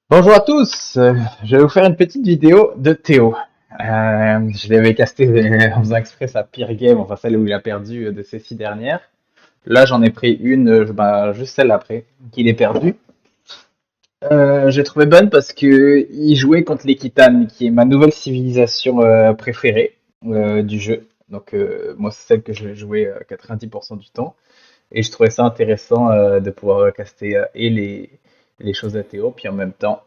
Bonjour à tous, je vais vous faire une petite vidéo de Théo. Je l'avais casté en faisant exprès sa pire game, enfin celle où il a perdu de ses 6 dernières. Là j'en ai pris une, juste celle après, qu'il ait perdu. J'ai trouvé bonne parce que il jouait contre les Khitans, qui est ma nouvelle civilisation préférée du jeu. Donc moi c'est celle que je vais jouer 90% du temps. Et je trouvais ça intéressant de pouvoir caster et les choses à Théo, puis en même temps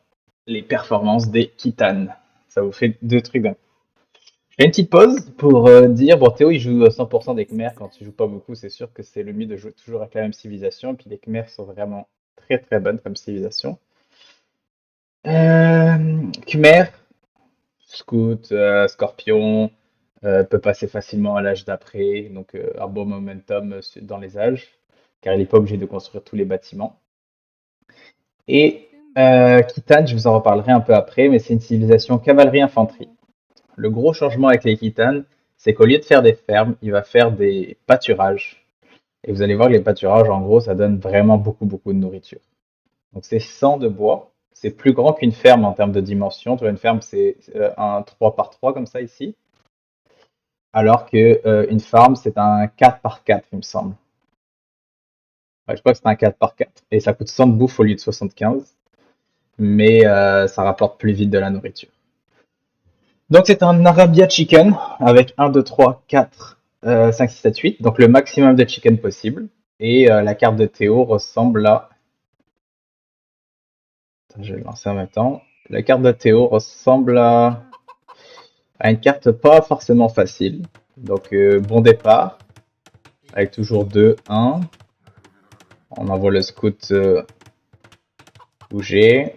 les performances des Kitans. Ça vous fait deux trucs d'un. Je fais une petite pause pour dire, bon Théo il joue 100% des Khmers, quand tu joues pas beaucoup c'est sûr que c'est le mieux de jouer toujours avec la même civilisation, et puis les Khmers sont vraiment très très bonnes comme civilisation. Khmer, Scout, Scorpion, peut passer facilement à l'âge d'après, donc un bon momentum dans les âges, car il n'est pas obligé de construire tous les bâtiments. Et Khitan, je vous en reparlerai un peu après, mais c'est une civilisation cavalerie-infanterie. Le gros changement avec les Khitan, c'est qu'au lieu de faire des fermes, il va faire des pâturages. Et vous allez voir que les pâturages, en gros, ça donne vraiment beaucoup, beaucoup de nourriture. Donc c'est 100 de bois. C'est plus grand qu'une ferme en termes de dimension. Tu vois, une ferme, c'est un 3 par 3 comme ça ici. Alors que une farm, c'est un 4 par 4, il me semble. Ouais, je crois que c'est un 4 par 4. Et ça coûte 100 de bouffe au lieu de 75. Mais ça rapporte plus vite de la nourriture. Donc c'est un Arabia Chicken avec 1, 2, 3, 4, 5, 6, 7, 8. Donc le maximum de chicken possible. Et la carte de Théo ressemble à... Attends, je vais le lancer en même temps. La carte de Théo ressemble à une carte pas forcément facile. Donc bon départ. Avec toujours 2, 1. On envoie le scout bouger.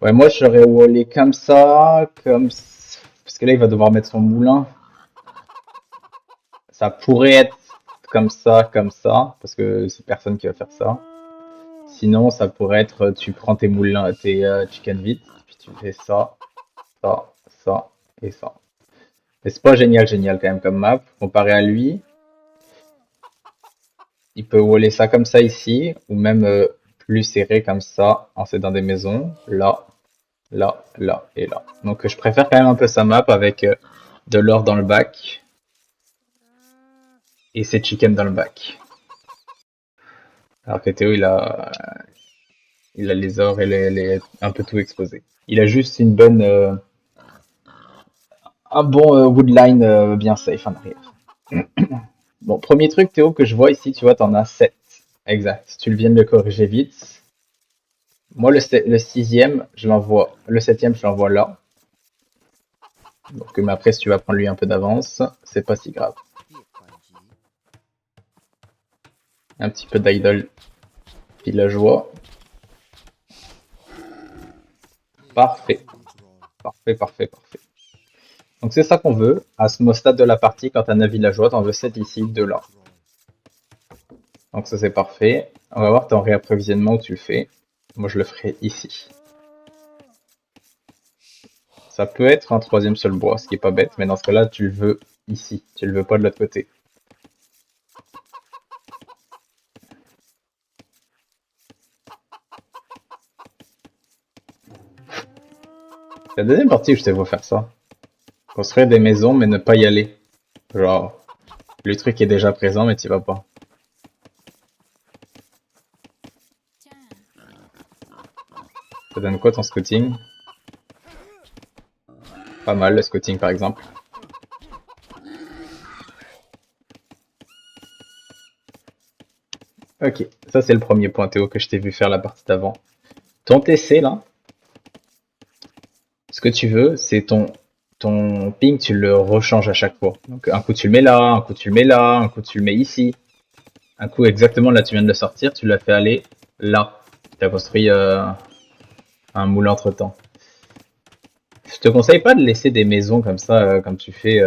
Ouais, moi j'aurais wallé comme ça, parce que là il va devoir mettre son moulin. Ça pourrait être comme ça, parce que c'est personne qui va faire ça. Sinon, ça pourrait être, tu prends tes moulins, tes chicken vite, puis tu fais ça, ça, ça et ça. Mais c'est pas génial, génial quand même comme map. Comparé à lui, il peut waller ça comme ça ici, ou même plus serré comme ça, en c'est dans des maisons. Là, là, là et là. Donc je préfère quand même un peu sa map avec de l'or dans le bac et ses chickens dans le bac. Alors que Théo, il a les ors et un peu tout exposé. Il a juste un bon woodline bien safe en arrière. Bon, premier truc, Théo, que je vois ici, tu vois, t'en as 7. Exact. Tu viens de le corriger vite. Moi, le sixième, je l'envoie. Le septième, je l'envoie là. Donc, mais après, si tu vas prendre lui un peu d'avance, c'est pas si grave. Un petit peu d'idol villageois. Parfait. Parfait, parfait, parfait. Donc c'est ça qu'on veut. À ce stade de la partie, quand t'as un villageois, t'en veux 7 ici, 2 là. Donc ça c'est parfait. On va voir ton réapprovisionnement où tu le fais. Moi je le ferai ici. Ça peut être un troisième sur le bois, ce qui est pas bête, mais dans ce cas-là tu le veux ici. Tu le veux pas de l'autre côté. C'est la deuxième partie où je te vois faire ça. Construire des maisons mais ne pas y aller. Genre, le truc est déjà présent mais tu vas pas. Ça donne quoi ton scouting? Pas mal le scouting par exemple. Ok, ça c'est le premier point Théo que je t'ai vu faire la partie d'avant. Ton TC là, ce que tu veux, c'est ton ping, tu le rechanges à chaque fois. Donc un coup tu le mets là, un coup tu le mets là, un coup tu le mets ici. Un coup exactement là tu viens de le sortir, tu l'as fait aller là. Tu as construit un moule entre temps. Je te conseille pas de laisser des maisons comme ça, comme tu fais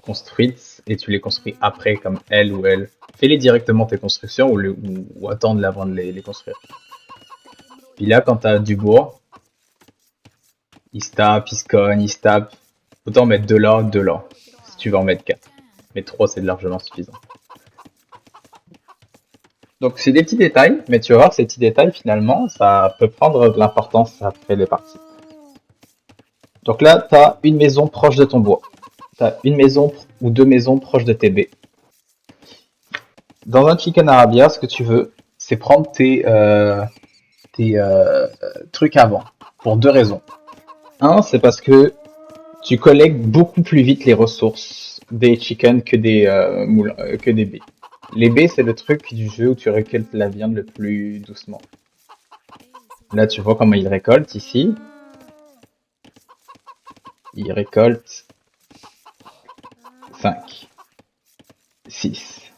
construites et tu les construis après comme elle ou elle. Fais-les directement tes constructions ou attendre avant de les construire. Puis là quand tu as du bois, il se tape, il se cogne, il se tape. Autant mettre deux là, deux là. Si tu veux en mettre quatre. Mais trois c'est largement suffisant. Donc c'est des petits détails, mais tu vas voir que ces petits détails, finalement, ça peut prendre de l'importance après les parties. Donc là, tu as une maison proche de ton bois. Tu as une maison ou deux maisons proches de tes baies. Dans un chicken arabia, ce que tu veux, c'est prendre tes trucs avant. Pour deux raisons. Un, c'est parce que tu collectes beaucoup plus vite les ressources des chickens que des moulins, que des baies. Les baies, c'est le truc du jeu où tu récoltes la viande le plus doucement. Là, tu vois comment il récolte ici. Il récolte 5, 6.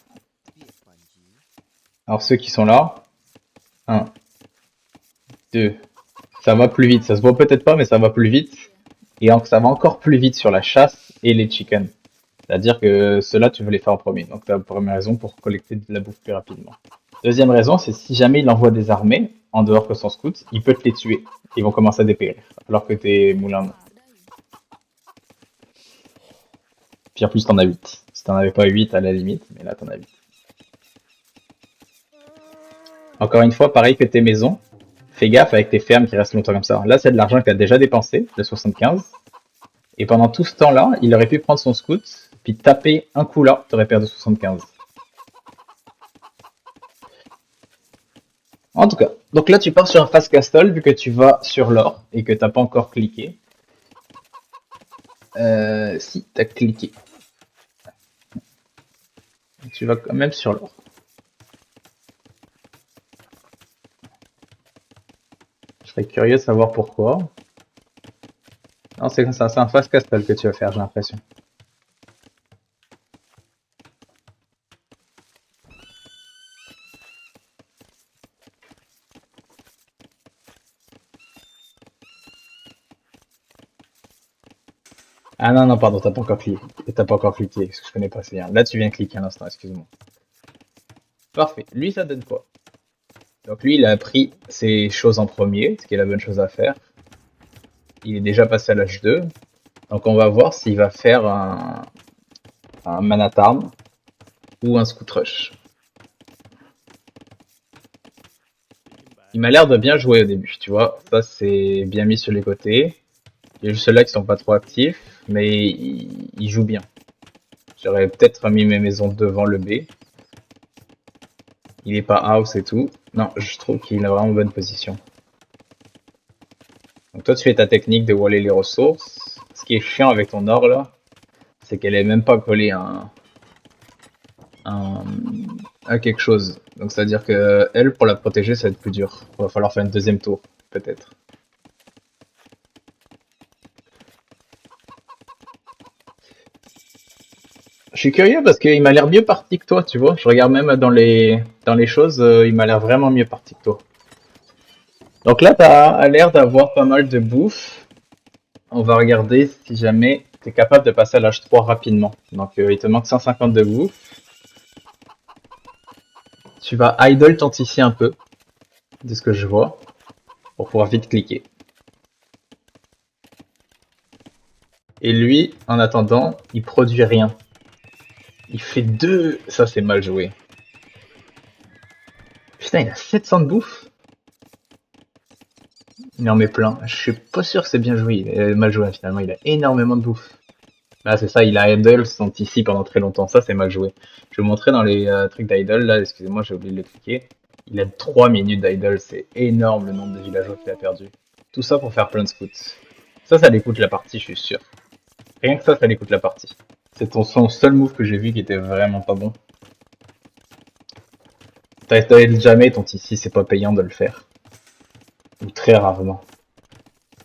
Alors ceux qui sont là, 1, 2. Ça va plus vite. Ça se voit peut-être pas, mais ça va plus vite. Et ça va encore plus vite sur la chasse et les chickens. C'est-à-dire que ceux-là, tu veux les faire en premier. Donc, c'est la première raison pour collecter de la bouffe plus rapidement. Deuxième raison, c'est si jamais il envoie des armées, en dehors que son scout, il peut te les tuer. Ils vont commencer à dépérir. Alors que tes moulins, non. Puis en plus, t'en as 8. Si t'en avais pas 8 à la limite, mais là, t'en as 8. Encore une fois, pareil que tes maisons, fais gaffe avec tes fermes qui restent longtemps comme ça. Là, c'est de l'argent que t'as déjà dépensé, de 75. Et pendant tout ce temps-là, il aurait pu prendre son scout, puis taper un coup là, t'aurais perdu 75. En tout cas, donc là tu pars sur un fast castle vu que tu vas sur l'or et que t'as pas encore cliqué. Si, t'as cliqué. Tu vas quand même sur l'or. Je serais curieux de savoir pourquoi. Non, c'est ça, c'est un fast castle que tu vas faire, j'ai l'impression. Ah non, non, pardon, t'as pas encore cliqué. T'as pas encore cliqué, parce que je connais pas assez bien. Là, tu viens de cliquer un instant, excuse-moi. Parfait. Lui, ça donne quoi? Donc lui, il a pris ses choses en premier, ce qui est la bonne chose à faire. Il est déjà passé à l'âge 2. Donc on va voir s'il va faire un man at arms ou un scout rush. Il m'a l'air de bien jouer au début, tu vois. Ça, c'est bien mis sur les côtés. Il y a juste ceux-là qui sont pas trop actifs, mais il joue bien. J'aurais peut-être mis mes maisons devant le B. Il est pas house et tout. Non, je trouve qu'il a vraiment bonne position. Donc toi, tu fais ta technique de waller les ressources. Ce qui est chiant avec ton or, là, c'est qu'elle est même pas collée à, à quelque chose. Donc c'est-à-dire que elle, pour la protéger, ça va être plus dur. Il va falloir faire un deuxième tour, peut-être. Je suis curieux parce qu'il m'a l'air mieux parti que toi, tu vois. Je regarde même dans les choses, il m'a l'air vraiment mieux parti que toi. Donc là, t'as l'air d'avoir pas mal de bouffe. On va regarder si jamais tu es capable de passer à l'âge 3 rapidement. Donc il te manque 150 de bouffe. Tu vas idle ici un peu, de ce que je vois, pour pouvoir vite cliquer. Et lui, en attendant, il produit rien. Il fait 2. Ça, c'est mal joué. Putain, il a 700 de bouffe. Il en met plein. Je suis pas sûr que c'est bien joué. Il est mal joué finalement. Il a énormément de bouffe. Là, c'est ça. Il a idle son ici pendant très longtemps. Ça, c'est mal joué. Je vais vous montrer dans les trucs d'idle. Là, excusez-moi, j'ai oublié de le cliquer. Il a 3 minutes d'idle. C'est énorme le nombre de villageois qu'il a perdu. Tout ça pour faire plein de scouts. Ça lui coûte la partie, je suis sûr. Rien que ça lui coûte la partie. C'est son seul move que j'ai vu qui était vraiment pas bon. T'as jamais ton ici, c'est pas payant de le faire. Ou très rarement.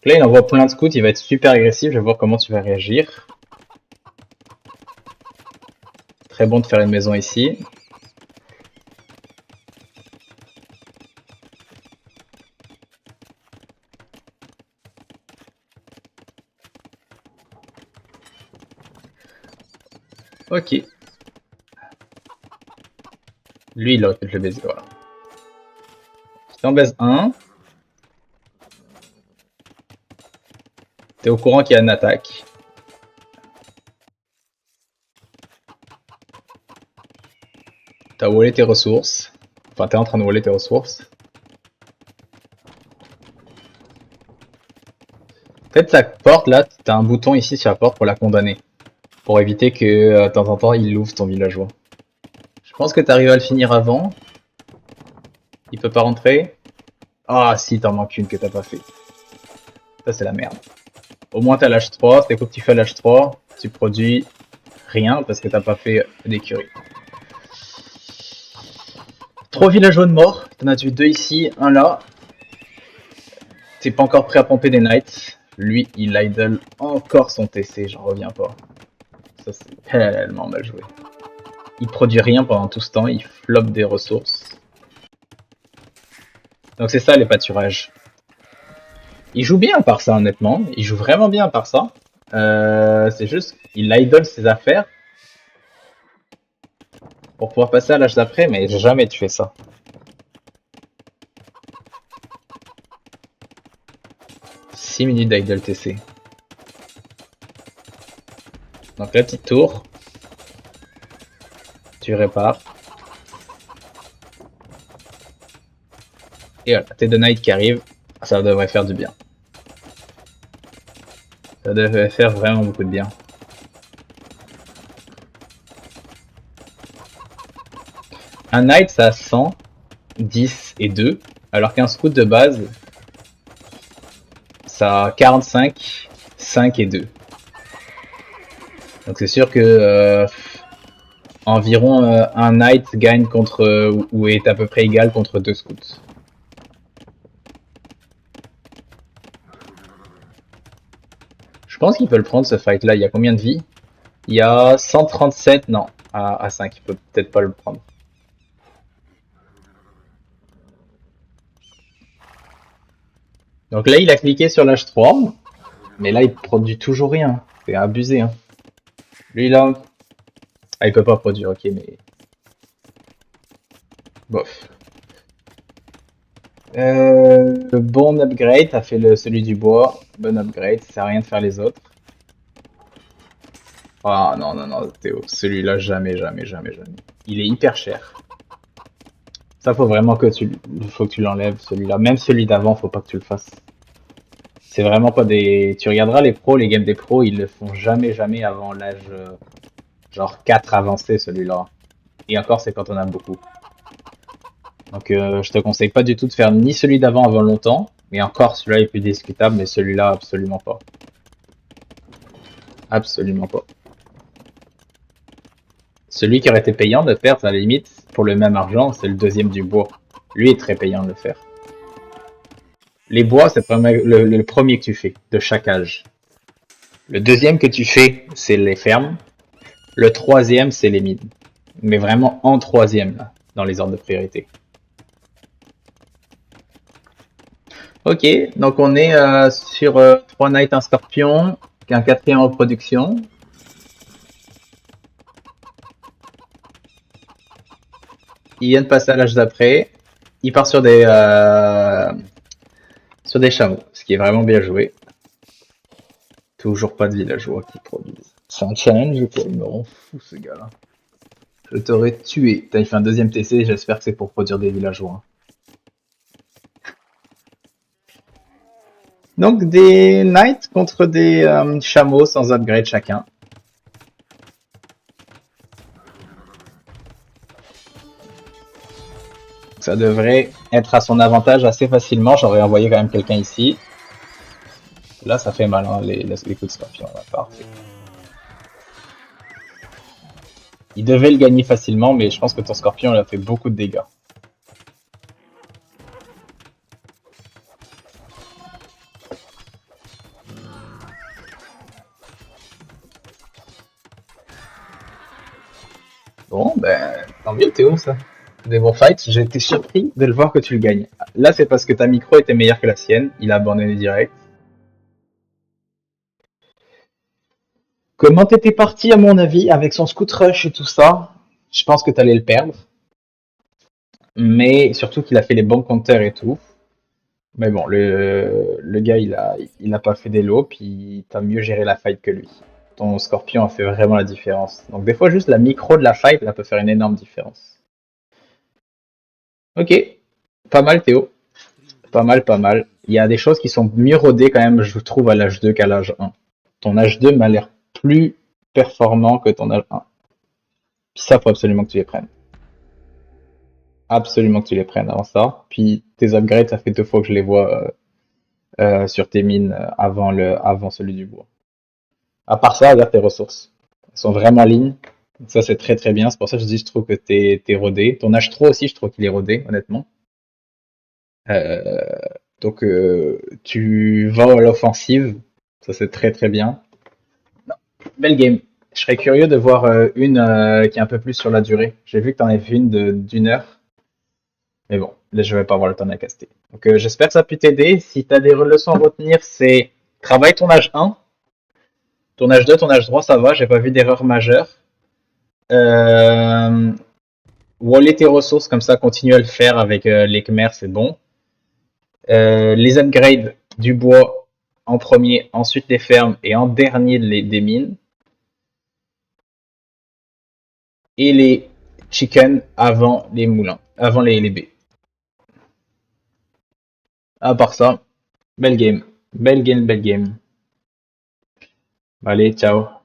Là, il envoie plein de scouts, il va être super agressif, je vais voir comment tu vas réagir. Très bon de faire une maison ici. Ok. Lui, il aurait pu le baiser, voilà. Je t'en baise un. T'es au courant qu'il y a une attaque. T'as wallé tes ressources. Enfin, t'es en train de voler tes ressources. Peut-être la porte, là, t'as un bouton ici sur la porte pour la condamner. Pour éviter que, de temps en temps, il l'ouvre ton villageois. Je pense que t'arrives à le finir avant. Il peut pas rentrer. Ah si, t'en manques une que t'as pas fait. Ça, c'est la merde. Au moins, t'as l'H3. C'est quoi que tu fais à l'H3? Tu produis rien parce que t'as pas fait d'écurie. 3 villageois de mort. T'en as tué 2 ici, un là. T'es pas encore prêt à pomper des knights. Lui, il idle encore son TC, j'en reviens pas. Ça, c'est tellement mal joué. Il produit rien pendant tout ce temps, il floppe des ressources. Donc c'est ça les pâturages. Il joue bien par ça, honnêtement. Il joue vraiment bien par ça. C'est juste, il idle ses affaires pour pouvoir passer à l'âge d'après, mais jamais tu fais ça. 6 minutes d'idle TC. Donc la petite tour. Tu répares. Et voilà, tes deux knights qui arrivent. Ça devrait faire du bien. Ça devrait faire vraiment beaucoup de bien. Un knight, ça a 100, 10 et 2. Alors qu'un scout de base, ça a 45, 5 et 2. Donc c'est sûr que environ un knight gagne contre ou est à peu près égal contre 2 scouts. Je pense qu'il peut le prendre ce fight là. Il y a combien de vies? Il y a 137, non, à 5, il peut peut-être pas le prendre. Donc là il a cliqué sur l'H3, mais là il produit toujours rien. C'est abusé hein. Lui là. Ah il peut pas produire, ok mais. Bof. Bon upgrade, t'as fait celui du bois. Bon upgrade, ça sert à rien de faire les autres. Ah non, non, non, Théo, celui-là, jamais, jamais, jamais, jamais. Il est hyper cher. Ça, faut vraiment que faut que tu l'enlèves, celui-là. Même celui d'avant, faut pas que tu le fasses. C'est vraiment pas des. Tu regarderas les pros, les games des pros, ils le font jamais, jamais avant l'âge genre 4 avancé, celui-là. Et encore, c'est quand on a beaucoup. Donc, je te conseille pas du tout de faire ni celui d'avant avant longtemps, mais encore, celui-là est plus discutable, mais celui-là, absolument pas. Absolument pas. Celui qui aurait été payant de faire, à la limite, pour le même argent, c'est le deuxième du bois. Lui est très payant de le faire. Les bois, c'est le premier que tu fais, de chaque âge. Le deuxième que tu fais, c'est les fermes. Le troisième, c'est les mines. Mais vraiment en troisième, là, dans les ordres de priorité. Ok, donc on est sur 3 Knights, un Scorpion, un quatrième en production. Il vient de passer à l'âge d'après. Il part sur des chameaux, ce qui est vraiment bien joué. Toujours pas de villageois qui produisent. C'est un challenge ou quoi? Il me rend fou ce gars-là. Je t'aurais tué. T'as fait un deuxième TC, j'espère que c'est pour produire des villageois. Donc des knights contre des chameaux sans upgrade chacun. Ça devrait être à son avantage assez facilement. J'aurais envoyé quand même quelqu'un ici. Là, ça fait mal, hein, les coups de scorpion. Là, parfait. Il devait le gagner facilement, mais je pense que ton scorpion il a fait beaucoup de dégâts. Bon, ben, tant mieux Théo, ça. Des bons fights, j'ai été surpris de le voir que tu le gagnes. Là, c'est parce que ta micro était meilleure que la sienne. Il a abandonné direct. Comment t'étais parti, à mon avis, avec son scoot rush et tout ça? Je pense que t'allais le perdre. Mais surtout qu'il a fait les bons compteurs et tout. Mais bon, le gars, il a pas fait des lots, puis t'as mieux géré la fight que lui. Ton scorpion a fait vraiment la différence. Donc des fois, juste la micro de la fight, elle peut faire une énorme différence. Ok, pas mal Théo, pas mal, pas mal. Il y a des choses qui sont mieux rodées quand même, je trouve, à l'âge 2 qu'à l'âge 1. Ton âge 2 m'a l'air plus performant que ton âge 1. Puis ça, faut absolument que tu les prennes. Absolument que tu les prennes avant ça. Puis tes upgrades, ça fait 2 fois que je les vois sur tes mines avant celui du bois. À part ça, regarde tes ressources. Elles sont vraiment lignes. Ça, c'est très très bien. C'est pour ça que je dis, je trouve que t'es rodé. Ton H3 aussi, je trouve qu'il est rodé, honnêtement. Euh, donc, tu vas à l'offensive. Ça, c'est très très bien. Belle game. Je serais curieux de voir une qui est un peu plus sur la durée. J'ai vu que t'en avais fait une d'une heure. Mais bon, là, je vais pas avoir le temps de la caster. Donc, j'espère que ça a pu t'aider. Si tu as des leçons à retenir, c'est travaille ton âge 1, ton âge 2, ton âge 3, ça va, j'ai pas vu d'erreur majeure. Euh, Waller tes ressources, comme ça, continue à le faire avec les Khmers, c'est bon. Les upgrades du bois en premier, ensuite les fermes et en dernier des mines. Et les chickens avant les moulins, avant les baies. À part ça, belle game. Belle game, belle game. Allez, ciao.